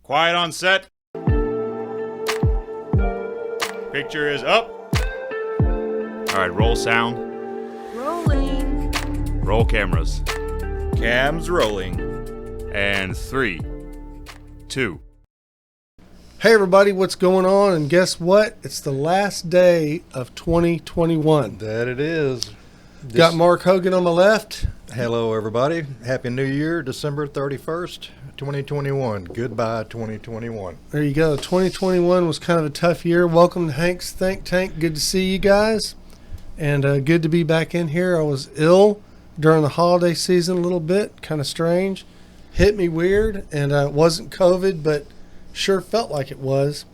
Quiet on set. Picture is up. All right, roll sound. Rolling. Roll cameras. Cams rolling. And 3, 2. Hey everybody, what's going on? And guess what? It's the last day of 2021. That it is. Got Mark Hogan on my left. Hello, everybody. Happy New Year, December 31st, 2021. Goodbye, 2021. There you go. 2021 was kind of a tough year. Welcome to Hank's Think Tank. Good to see you guys. And good to be back in here. I was ill during the holiday season a little bit. Kind of strange. Hit me weird. And it wasn't COVID, but sure felt like it was.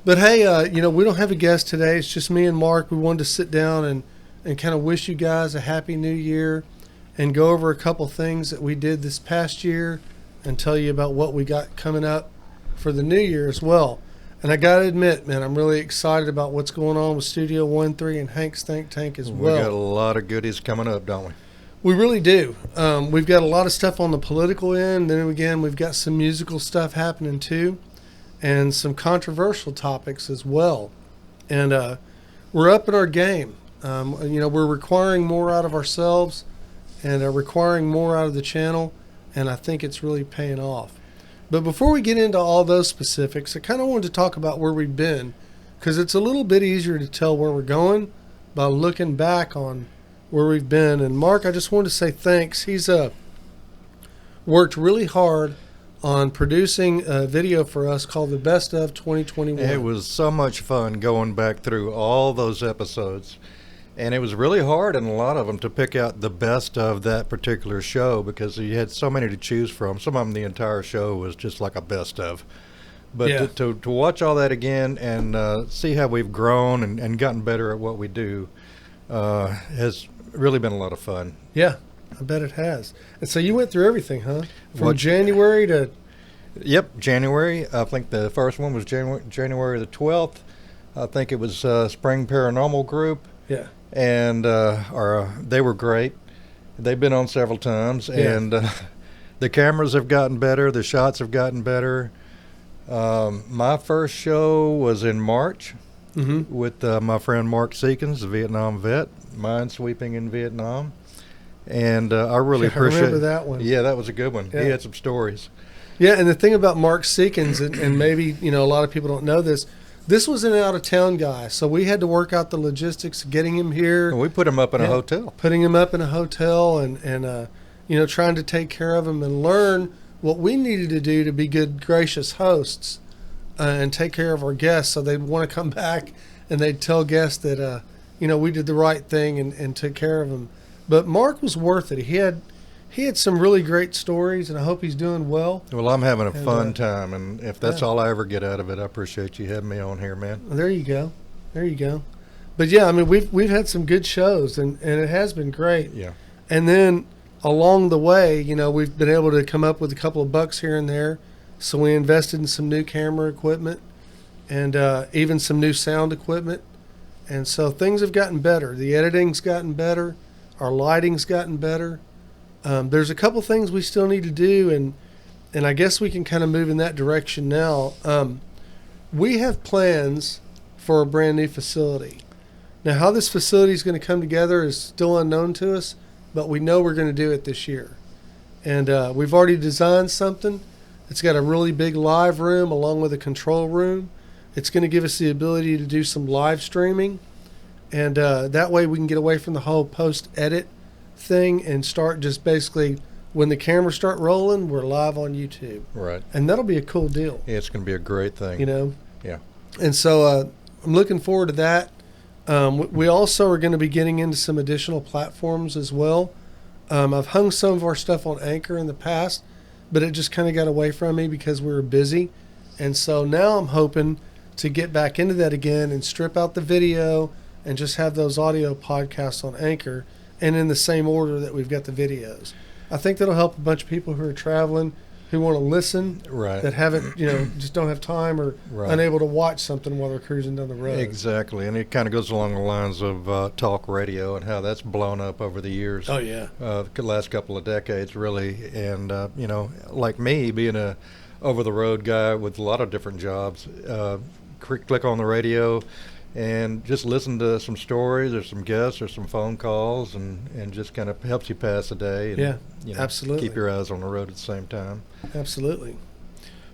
But hey, we don't have a guest today. It's just me and Mark. We wanted to sit down and kind of wish you guys a happy new year and go over a couple things that we did this past year and tell you about what we got coming up for the new year as well. And I got to admit, man, I'm really excited about what's going on with Studio 1-3 and Hank's Think Tank as well. We got a lot of goodies coming up, don't we? We really do. We've got a lot of stuff on the political end. Then again, we've got some musical stuff happening too and some controversial topics as well. And we're up in our game. We're requiring more out of ourselves and requiring more out of the channel, and I think it's really paying off. But before we get into all those specifics, I kind of wanted to talk about where we've been, because it's a little bit easier to tell where we're going by looking back on where we've been. And Mark, I just wanted to say thanks. He's worked really hard on producing a video for us called The Best of 2021. It was so much fun going back through all those episodes. And it was really hard in a lot of them to pick out the best of that particular show because you had so many to choose from. Some of them, the entire show was just like a best of. But yeah. to watch all that again and see how we've grown and gotten better at what we do has really been a lot of fun. Yeah, I bet it has. And so you went through everything, huh? From January to... Yep, January. I think the first one was January the 12th. I think it was Spring Paranormal Group. Yeah. And they were great. They've been on several times, yeah. And the cameras have gotten better. The shots have gotten better. My first show was in March with my friend Mark Seekins, a Vietnam vet, minesweeping in Vietnam, and I really appreciate. I remember that one. Yeah, that was a good one. Yeah. He had some stories. Yeah, and the thing about Mark Seekins, and maybe a lot of people don't know this. This was an out-of-town guy, so we had to work out the logistics of getting him here. And we put him up in a hotel. Putting him up in a hotel and trying to take care of him and learn what we needed to do to be good, gracious hosts and take care of our guests so they'd want to come back and they'd tell guests that, we did the right thing and took care of them. But Mark was worth it. He had some really great stories, and I hope he's doing well. Well, I'm having a fun time, and if that's all I ever get out of it, I appreciate you having me on here, man. Well, there you go. But yeah, I mean, we've had some good shows, and it has been great. Yeah. And then along the way, we've been able to come up with a couple of bucks here and there. So we invested in some new camera equipment and even some new sound equipment. And so things have gotten better. The editing's gotten better. Our lighting's gotten better. There's a couple things we still need to do, and I guess we can kind of move in that direction now. We have plans for a brand new facility. Now, how this facility is going to come together is still unknown to us, but we know we're going to do it this year. And we've already designed something. It's got a really big live room along with a control room. It's going to give us the ability to do some live streaming, and that way we can get away from the whole post-edit thing and start just basically when the cameras start rolling, we're live on YouTube. Right. And that'll be a cool deal. Yeah, it's going to be a great thing. Yeah. And so I'm looking forward to that. We also are going to be getting into some additional platforms as well. I've hung some of our stuff on Anchor in the past, but it just kind of got away from me because we were busy. And so now I'm hoping to get back into that again and strip out the video and just have those audio podcasts on Anchor and in the same order that we've got the videos. I think that'll help a bunch of people who are traveling, who want to listen, right, that haven't, just don't have time or unable to watch something while they're cruising down the road. Exactly, and it kind of goes along the lines of talk radio and how that's blown up over the years. Oh, yeah. The last couple of decades, really. And, like me, being a over-the-road guy with a lot of different jobs. Click on the radio and just listen to some stories or some guests or some phone calls, and just kind of helps you pass the day. And, Yeah, you know, absolutely. Keep your eyes on the road at the same time. Absolutely.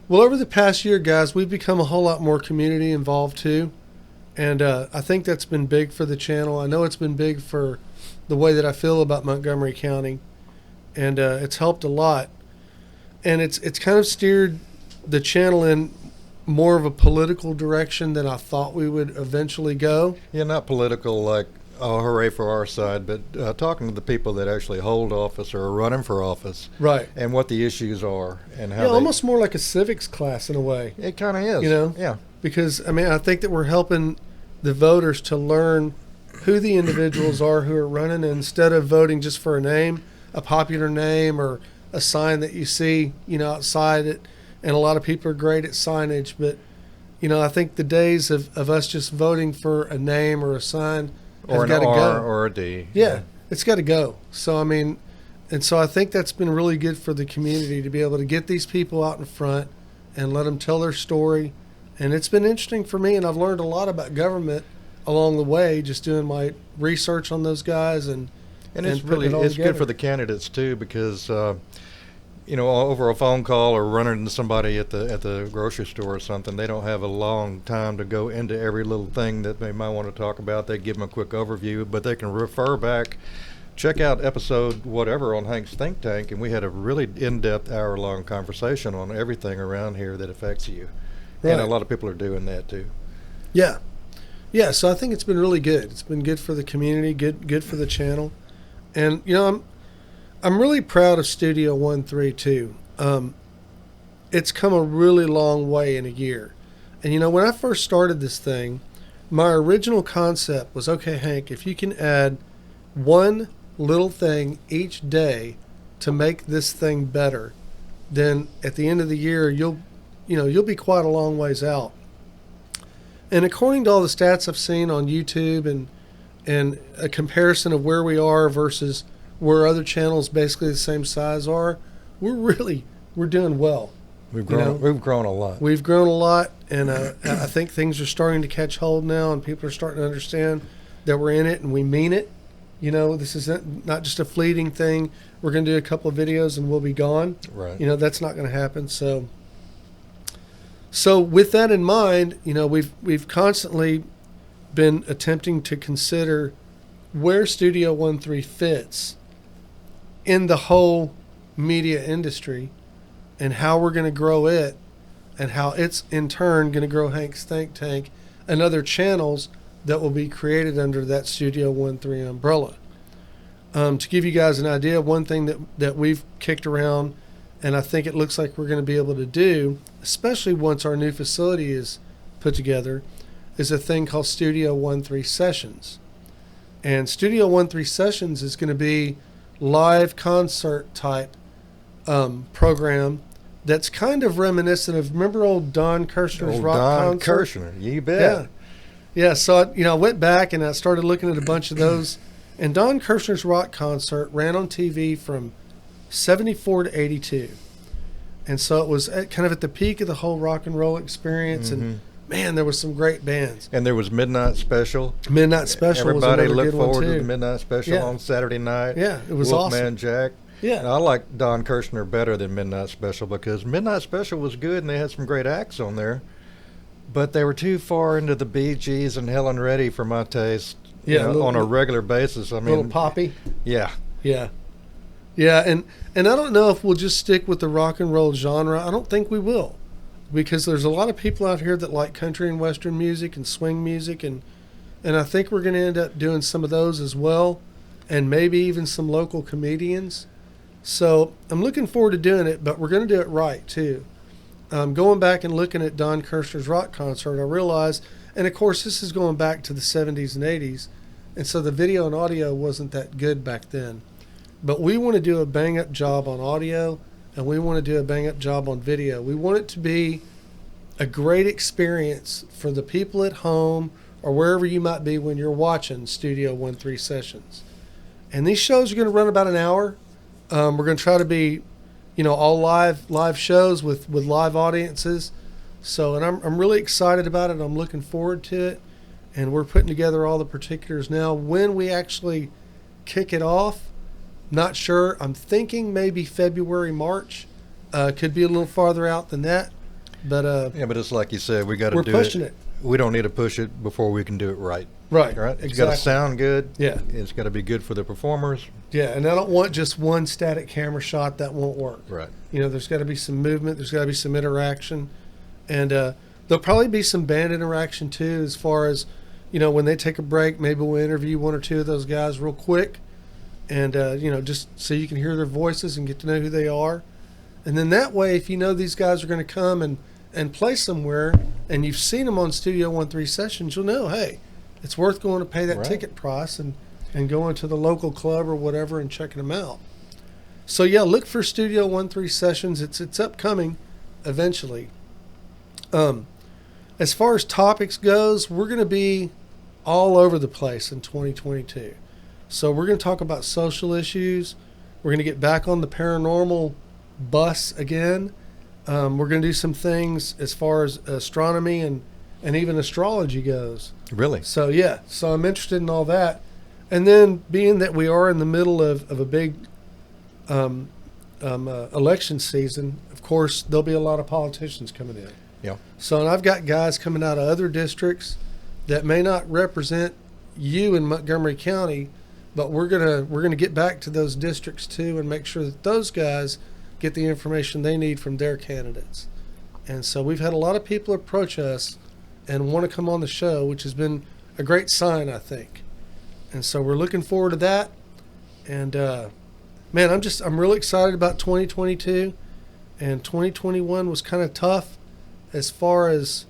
Well, over the past year, guys, we've become a whole lot more community involved too. And I think that's been big for the channel. I know it's been big for the way that I feel about Montgomery County. And it's helped a lot. And it's kind of steered the channel in more of a political direction than I thought we would eventually go. Yeah, not political like, oh, hooray for our side, but talking to the people that actually hold office or are running for office. Right. And what the issues are and how Yeah, they, almost more like a civics class in a way. It kind of is. You know? Yeah. Because, I mean, I think that we're helping the voters to learn who the individuals are who are running, and instead of voting just for a name, a popular name or a sign that you see, you know, outside it. And a lot of people are great at signage, but, you know, I think the days of us just voting for a name or a sign Or have an got to R go. or a D. Yeah, it's got to go. So, I mean, and so I think that's been really good for the community to be able to get these people out in front and let them tell their story. And it's been interesting for me, and I've learned a lot about government along the way, just doing my research on those guys and it's putting really it all it's together. good for the candidates too, because you know, over a phone call or running into somebody at the grocery store or something, they don't have a long time to go into every little thing that they might want to talk about. They give them a quick overview, but they can refer back, check out episode whatever on Hank's Think Tank, and we had a really in-depth hour-long conversation on everything around here that affects you. Right. And a lot of people are doing that too. Yeah. Yeah, so I think it's been really good. It's been good for the community, good for the channel. And, you know, I'm really proud of Studio 132. It's come a really long way in a year. And, you know, when I first started this thing, my original concept was, okay, Hank, if you can add one little thing each day to make this thing better, then at the end of the year, you'll be quite a long ways out. And according to all the stats I've seen on YouTube and a comparison of where we are versus where other channels basically the same size are, we're doing well. We've grown. You know? We've grown a lot. We've grown a lot, and I think things are starting to catch hold now, and people are starting to understand that we're in it and we mean it. You know, this is not just a fleeting thing. We're going to do a couple of videos and we'll be gone. Right. You know, that's not going to happen. So with that in mind, you know, we've constantly been attempting to consider where Studio 1-3 fits in the whole media industry and how we're going to grow it and how it's in turn going to grow Hank's Think Tank and other channels that will be created under that Studio 1-3 umbrella. To give you guys an idea, one thing that we've kicked around and I think it looks like we're going to be able to do, especially once our new facility is put together, is a thing called Studio 1-3 Sessions. And Studio 1-3 Sessions is going to be live concert type program that's kind of reminiscent of, remember old Don Kirshner's Old rock Don concert? Kirshner, you bet. Yeah. Yeah, so I went back and I started looking at a bunch of those. And Don Kirshner's rock concert ran on TV from 74 to 82. And so it was kind of at the peak of the whole rock and roll experience. Mm-hmm. And man, there was some great bands. And there was Midnight Special. Midnight Special Everybody was another looked good one forward too. to the Midnight Special Yeah. on Saturday night. Yeah, it was Wolfman awesome. Jack. Yeah. And I like Don Kirshner better than Midnight Special because Midnight Special was good and they had some great acts on there. But they were too far into the Bee Gees and Helen Reddy for my taste. Yeah, on a regular basis. I mean, Little poppy. Yeah. Yeah. Yeah, and I don't know if we'll just stick with the rock and roll genre. I don't think we will. Because there's a lot of people out here that like country and western music and swing music, and I think we're going to end up doing some of those as well, and maybe even some local comedians. So I'm looking forward to doing it, but we're going to do it right too. Going back and looking at Don Kirshner's rock concert, I realized, and of course this is going back to the 70s and 80s, and so the video and audio wasn't that good back then. But we want to do a bang-up job on audio, and we want to do a bang-up job on video. We want it to be a great experience for the people at home or wherever you might be when you're watching Studio 1-3 Sessions. And these shows are going to run about an hour. We're going to try to be all live shows with live audiences. So, and I'm really excited about it. I'm looking forward to it, and we're putting together all the particulars now. When we actually kick it off, not sure. I'm thinking maybe February, March. Could be a little farther out than that, but Yeah, but it's like you said, we got to we're do pushing it. We don't need to push it before we can do it right. Right. Right. It's Exactly. got to sound good. Yeah. It's got to be good for the performers. Yeah, and I don't want just one static camera shot. That won't work. Right. There's got to be some movement. There's got to be some interaction, and there'll probably be some band interaction too. As far as when they take a break, maybe we'll interview one or two of those guys real quick, and just so you can hear their voices and get to know who they are, and then that way, if these guys are going to come and play somewhere, and you've seen them on Studio 13 sessions, you'll know, hey, it's worth going to pay that Right. ticket price and going to the local club or whatever and checking them out. So yeah, look for Studio 13 sessions. It's upcoming eventually. As far as topics goes, we're going to be all over the place in 2022. So we're going to talk about social issues. We're going to get back on the paranormal bus again. We're going to do some things as far as astronomy and even astrology goes. Really? So yeah, so I'm interested in all that. And then being that we are in the middle of a big election season, of course, there'll be a lot of politicians coming in. Yeah. So, and I've got guys coming out of other districts that may not represent you in Montgomery County, but we're gonna get back to those districts too and make sure that those guys get the information they need from their candidates. And so we've had a lot of people approach us and want to come on the show, which has been a great sign, I think. And so we're looking forward to that. And man, I'm really excited about 2022. And 2021 was kind of tough as far as,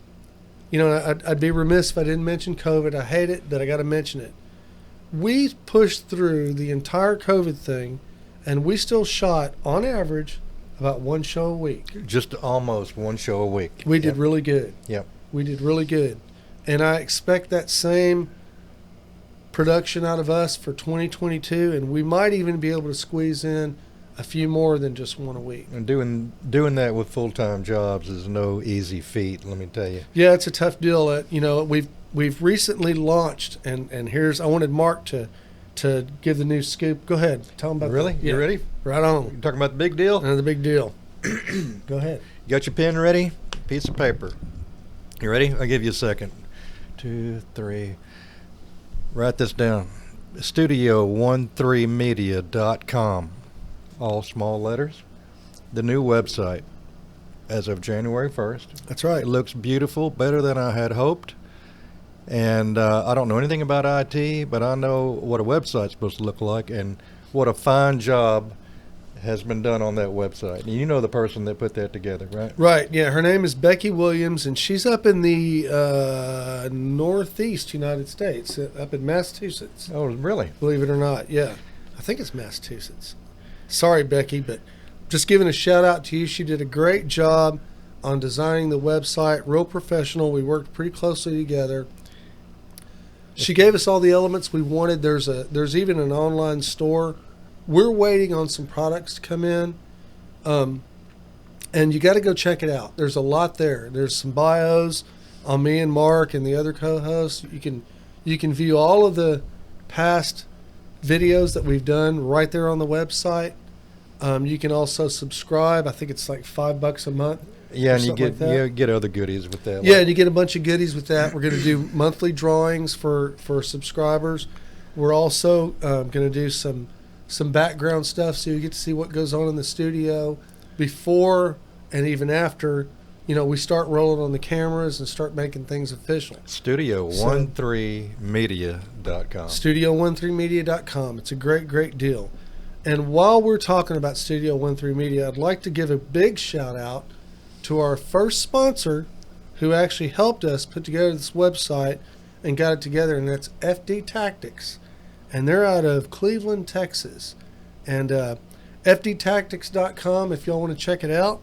I'd be remiss if I didn't mention COVID. I hate it, but I got to mention it. We pushed through the entire COVID thing, and we still shot, on average, about one show a week. Just almost one show a week. We did really good. Yep. We did really good. And I expect that same production out of us for 2022, and we might even be able to squeeze in a few more than just one a week. And doing that with full-time jobs is no easy feat, let me tell you. Yeah, it's a tough deal. We've recently launched, and I wanted Mark to give the new scoop. Go ahead, tell him about Really? that. You ready? Right on. You talking about the big deal? The big deal. Go ahead. You got your pen ready? Piece of paper. You ready? I'll give you a second. 2, 3. Write this down. Studio13media.com. All small letters. The new website as of January 1st. That's right. It looks beautiful, better than I had hoped. And I don't know anything about IT, but I know what a website's supposed to look like and what a fine job has been done on that website. And you know the person that put that together, right? Right, yeah. Her name is Becky Williams, and she's up in the northeast United States, up in Massachusetts. Oh, really? Believe it or not, yeah. I think it's Massachusetts. Sorry, Becky, but just giving a shout out to you. She did a great job on designing the website, real professional. We worked pretty closely together. She gave us all the elements we wanted. There's even an online store. We're waiting on some products to come in, and you got to go check it out. There's a lot there. There's some bios on me and Mark and the other co-hosts. You can view all of the past videos that we've done right there on the website. You can also subscribe. I think it's like $5 a month. Yeah, and you something get like that. you get other goodies with that. Yeah, and you get a bunch of goodies with that. We're going to do monthly drawings for subscribers. We're also going to do some background stuff, so you get to see what goes on in the studio before and even after we start rolling on the cameras and start making things official. Studio13media.com. Studio13media.com. It's a great deal. And while we're talking about Studio 13 Media, I'd like to give a big shout out to our first sponsor who actually helped us put together this website and got it together, and that's FD Tactics. And they're out of Cleveland, Texas. And FDTactics.com if y'all want to check it out.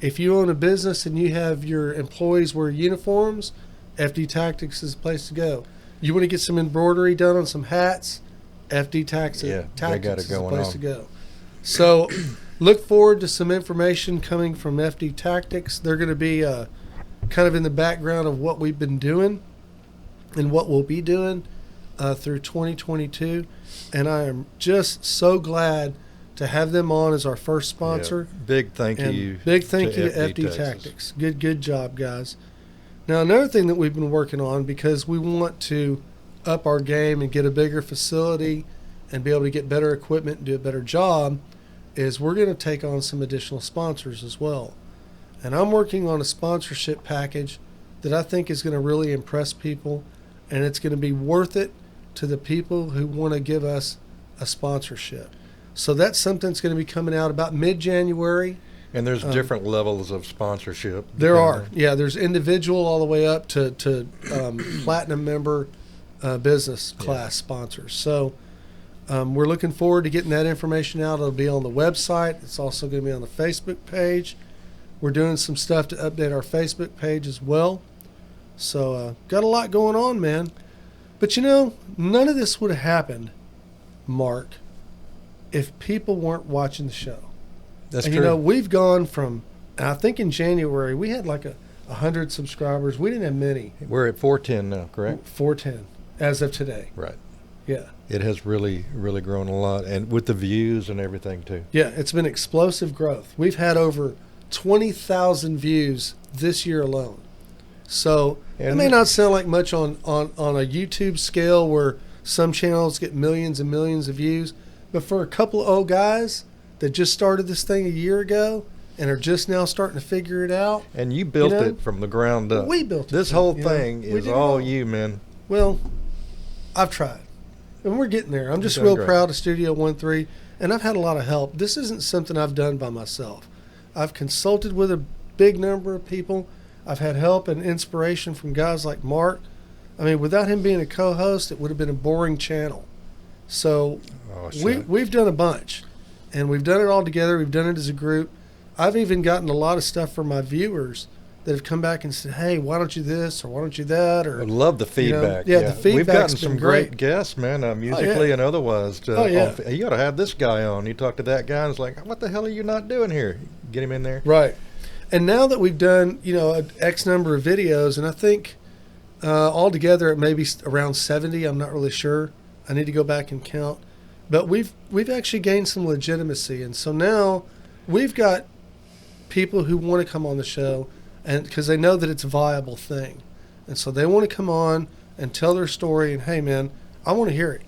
If you own a business and you have your employees wear uniforms, FD Tactics is the place to go. You want to get some embroidery done on some hats, FD Tactics, Yeah, they got it is the going place on. to go. So look forward to some information coming from FD Tactics. They're going to be kind of in the background of what we've been doing and what we'll be doing through 2022. And I am just so glad to have them on as our first sponsor. Yeah. Big thank you. Big thank you to FD Tactics. Good job, guys. Now, another thing that we've been working on, because we want to up our game and get a bigger facility and be able to get better equipment and do a better job, is we're going to take on some additional sponsors as well. And I'm working on a sponsorship package that I think is going to really impress people, and it's going to be worth it to the people who want to give us a sponsorship. So that's something that's going to be coming out about mid-January. And there's different levels of sponsorship. There are. Yeah, there's individual all the way up to platinum member business class sponsors. So we're looking forward to getting that information out. It'll be on the website. It's also going to be on the Facebook page. We're doing some stuff to update our Facebook page as well. So got a lot going on, man. But, none of this would have happened, Mark, if people weren't watching the show. That's and, true. We've gone from, I think in January, we had like 100 subscribers. We didn't have many. We're at 410 now, correct? 410 as of today. Right. Yeah. It has really, really grown a lot, and with the views and everything, too. Yeah, it's been explosive growth. We've had over 20,000 views this year alone. So it may not sound like much on a YouTube scale where some channels get millions and millions of views, but for a couple of old guys that just started this thing a year ago and are just now starting to figure it out. And you built it from the ground up. We built it. This whole thing is all you, man. Well, I've tried. And we're getting there. I'm just You're real doing great. proud of Studio 1-3, and I've had a lot of help. This isn't something I've done by myself. I've consulted with a big number of people. I've had help and inspiration from guys like Mark. I mean, without him being a co-host, it would have been a boring channel. So we've done a bunch, and we've done it all together. We've done it as a group. I've even gotten a lot of stuff from my viewers that have come back and said, "Hey, why don't you this or why don't you that?" Or I love the feedback. The feedback's we've gotten some been great guests, man, musically and otherwise. You got to have this guy on. You talk to that guy, and it's like, "What the hell are you not doing here?" Get him in there, right? And now that we've done, an X number of videos, and I think altogether it may be around 70. I'm not really sure. I need to go back and count. But we've actually gained some legitimacy, and so now we've got people who want to come on the show, and because they know that it's a viable thing, and so they want to come on and tell their story. And hey, man, I want to hear it.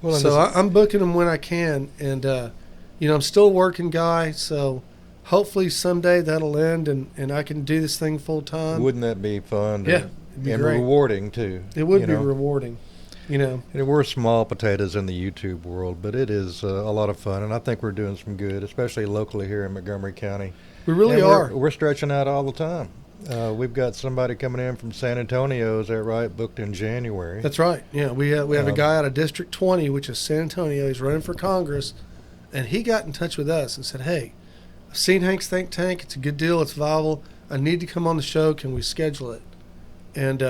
Well, so I'm booking them when I can, and I'm still a working guy, so. Hopefully someday that'll end and I can do this thing full time. Wouldn't that be fun? Yeah, it'd be great. Rewarding too. It would be rewarding, And we're small potatoes in the YouTube world, but it is a lot of fun, and I think we're doing some good, especially locally here in Montgomery County. We really are. We're stretching out all the time. We've got somebody coming in from San Antonio, is that right? Booked in January. That's right. Yeah, we have a guy out of District 20, which is San Antonio. He's running for Congress, and he got in touch with us and said, "Hey, I've seen Hank's Think Tank. It's a good deal. It's viable. I need to come on the show. Can we schedule it?" And,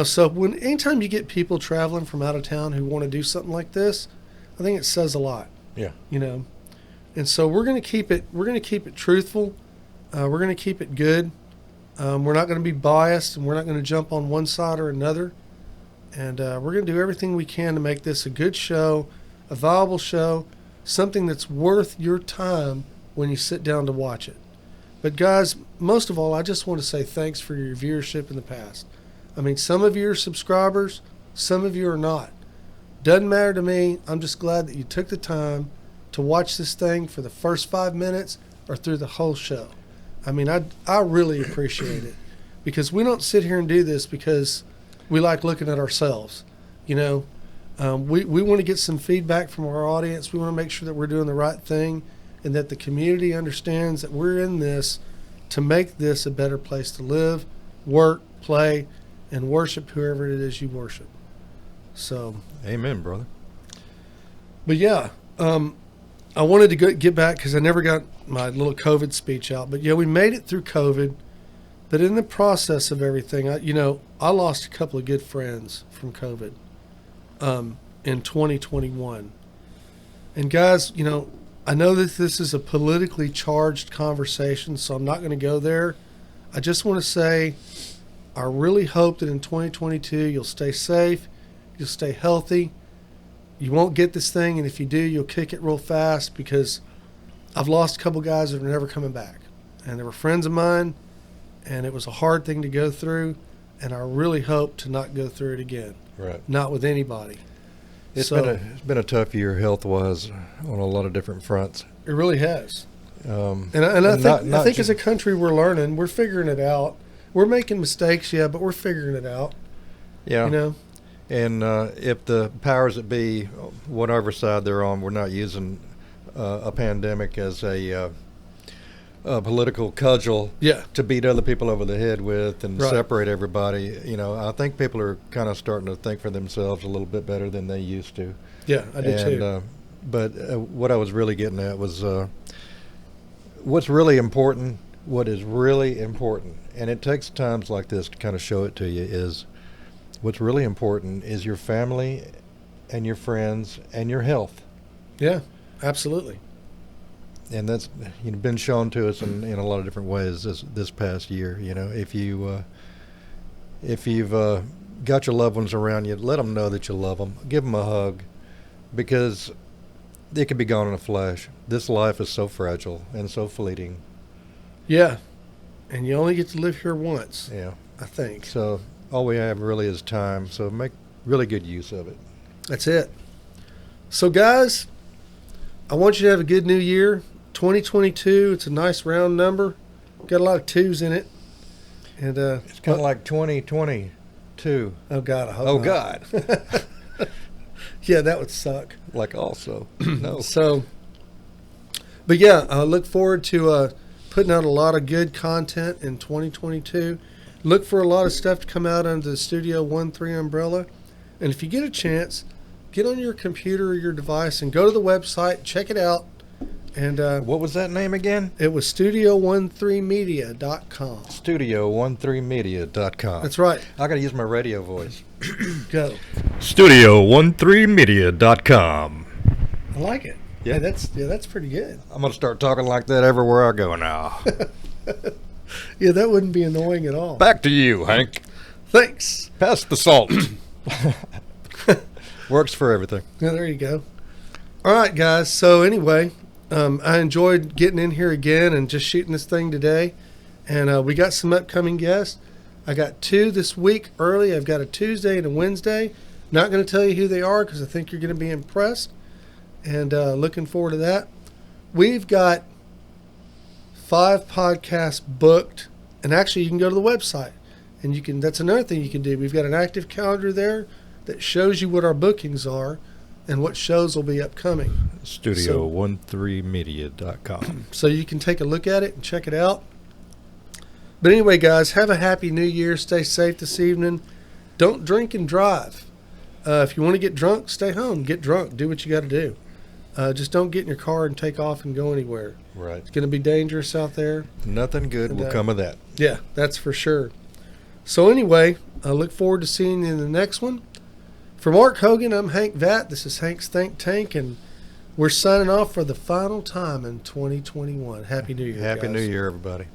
so anytime you get people traveling from out of town who want to do something like this, I think it says a lot. Yeah. And so we're going to keep it truthful. We're going to keep it good. We're not going to be biased, and we're not going to jump on one side or another. And we're going to do everything we can to make this a good show, a viable show, something that's worth your time when you sit down to watch it. But guys, most of all, I just want to say thanks for your viewership in the past. I mean, some of you are subscribers, some of you are not. Doesn't matter to me. I'm just glad that you took the time to watch this thing for the first 5 minutes or through the whole show. I mean, I really appreciate it, because we don't sit here and do this because we like looking at ourselves. We want to get some feedback from our audience. We want to make sure that we're doing the right thing, and that the community understands that we're in this to make this a better place to live, work, play, and worship whoever it is you worship. So, amen, brother. But yeah, I wanted to get back because I never got my little COVID speech out. But yeah, we made it through COVID. But in the process of everything, I lost a couple of good friends from COVID in 2021. And guys, I know that this is a politically charged conversation, so I'm not going to go there. I just want to say I really hope that in 2022 you'll stay safe, you'll stay healthy. You won't get this thing, and if you do, you'll kick it real fast, because I've lost a couple guys that are never coming back. And they were friends of mine, and it was a hard thing to go through, and I really hope to not go through it again. Right. Not with anybody. It's been a tough year health-wise on a lot of different fronts. It really has. And I think as a country we're learning, we're figuring it out. We're making mistakes, yeah, but we're figuring it out. Yeah. You know? And if the powers that be, whatever side they're on, we're not using a pandemic as a political cudgel to beat other people over the head with and separate everybody. You know, I think people are kind of starting to think for themselves a little bit better than they used to. Yeah, I do too. But what I was really getting at was what's really important, what is really important, and it takes times like this to kind of show it to you, is what's really important is your family and your friends and your health. Yeah, absolutely. And that's been shown to us in a lot of different ways this past year. You know, if you've got your loved ones around you, let them know that you love them. Give them a hug, because it could be gone in a flash. This life is so fragile and so fleeting. Yeah, and you only get to live here once. Yeah, I think. So all we have really is time. So make really good use of it. That's it. So guys, I want you to have a good new year. 2022, it's a nice round number. Got a lot of twos in it. And it's kind of like 2022. Oh God, I hope Oh not. God. Yeah, that would suck. Like also. No. So, but yeah, I look forward to putting out a lot of good content in 2022. Look for a lot of stuff to come out under the Studio 13 umbrella. And if you get a chance, get on your computer or your device and go to the website, check it out. And what was that name again? it was studio13media.com. Studio13media.com. That's right. I got to use my radio voice. Go. Studio13media.com. I like it. Yeah. Hey, that's pretty good. I'm going to start talking like that everywhere I go now. Yeah, that wouldn't be annoying at all. Back to you, Hank. Thanks. Pass the salt. Works for everything. Yeah, there you go. All right, guys. So anyway, I enjoyed getting in here again and just shooting this thing today. And we got some upcoming guests. I got 2 this week early. I've got a Tuesday and a Wednesday. Not going to tell you who they are because I think you're going to be impressed. And looking forward to that. We've got 5 podcasts booked. And actually, you can go to the website. And that's another thing you can do. We've got an active calendar there that shows you what our bookings are and what shows will be upcoming. Studio13media.com. So you can take a look at it and check it out. But anyway, guys, have a happy new year. Stay safe this evening. Don't drink and drive. If you want to get drunk, stay home. Get drunk. Do what you got to do. Just don't get in your car and take off and go anywhere. Right. It's going to be dangerous out there. Nothing good will come of that. Yeah, that's for sure. So anyway, I look forward to seeing you in the next one. For Mark Hogan, I'm Hank Vatt. This is Hank's Think Tank, and we're signing off for the final time in 2021. Happy New Year, Happy guys. New Year, everybody.